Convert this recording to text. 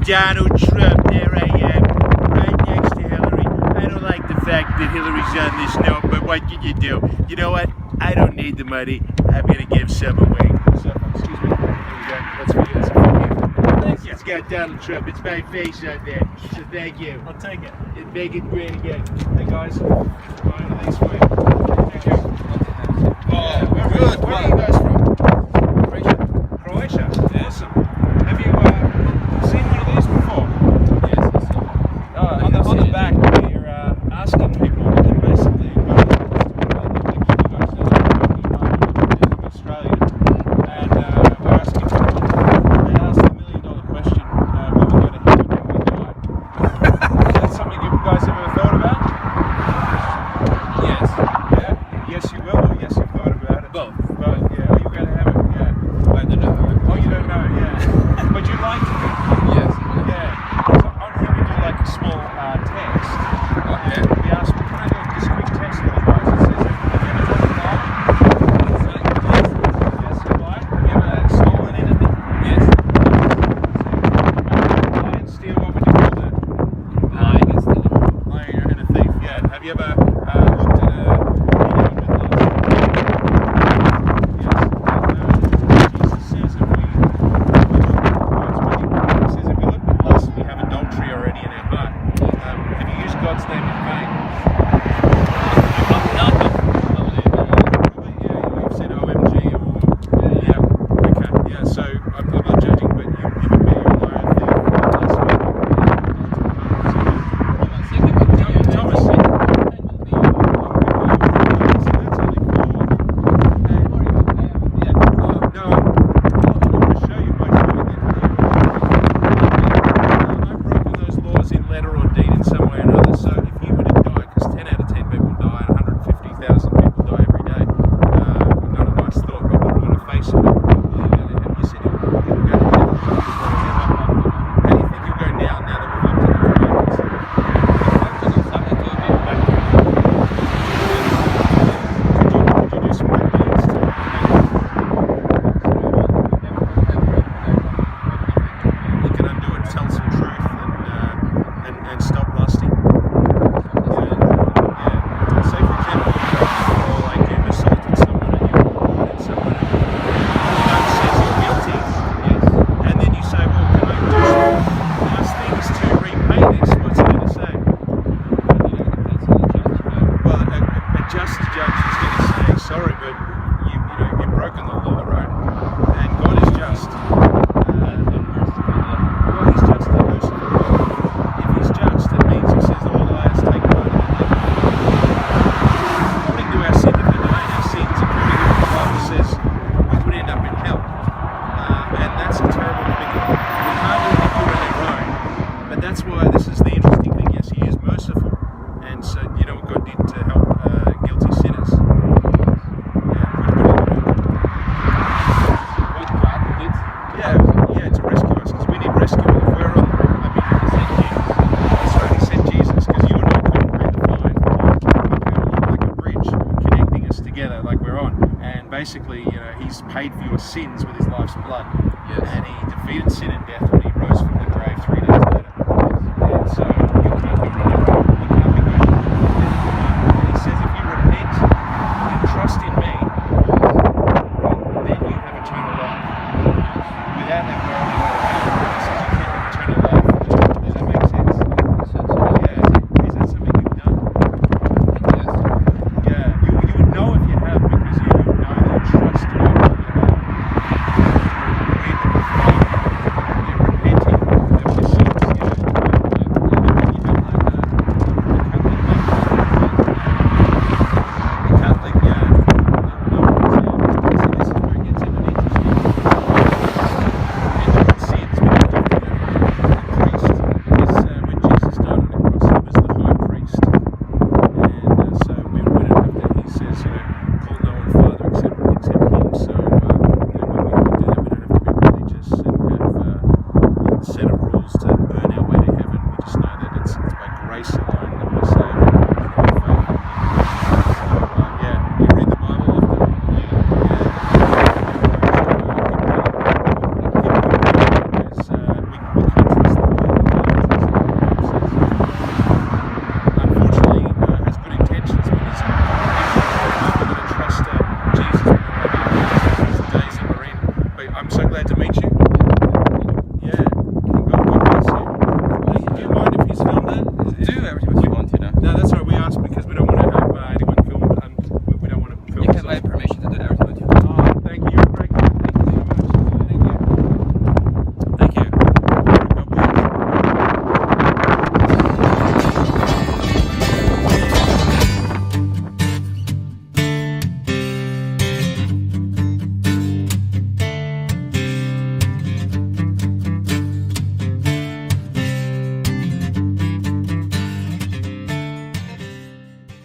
Donald Trump. There I am, right next to Hillary. I don't like the fact that Hillary's on this note, but what can you do? You know what? I don't need the money. I'm gonna give some away. So, excuse me. There we go. That's for you. That's for you. Thank you. It's got Donald Trump. It's my face on there. So thank you. I'll take it. And make it great again. Hey guys, buying these for you. Thank you. Oh, good. Where are you guys from? Croatia. Awesome. Have you seen one of these before? Yes. On the back, we're asking people, and basically, Australia, and we're asking people. They asked the $1 million question: will we go to heaven when we die? Is that something you guys have ever thought about? Yes. Yeah. Yes, you will. Or yes, you've thought about it. Both. Both. Yeah. Are you going to heaven? Yeah. I don't know. Oh, you don't know, yeah. Would you like to? Yes. Yeah. So on here we do like a small test. Okay. And we ask, can I do this quick test with you guys? It says, have you ever done a lie? Yes, a lie. Have you ever stolen anything? Yes. Lie and steal, what would you call that? Lying and stealing. Lying and a thief, yeah. Have you ever looked at a video with lust? Yes. Jesus says if we have adultery already in our heart. Have you used God's name in vain? You've said OMG or okay, yeah. So I'm not judging, but you've given me a liar thief. Thomas. That's why this is the interesting thing. Yes, he is merciful, and so you know what God did to help guilty sinners. Yeah, to rescue us, because we need rescuing. If we're on, that's right. He sent Jesus, because you and I couldn't pay the fine. He came like a bridge connecting us together, like we're on. And basically, you know, He's paid for your sins with His life's blood, and He defeated sin and death.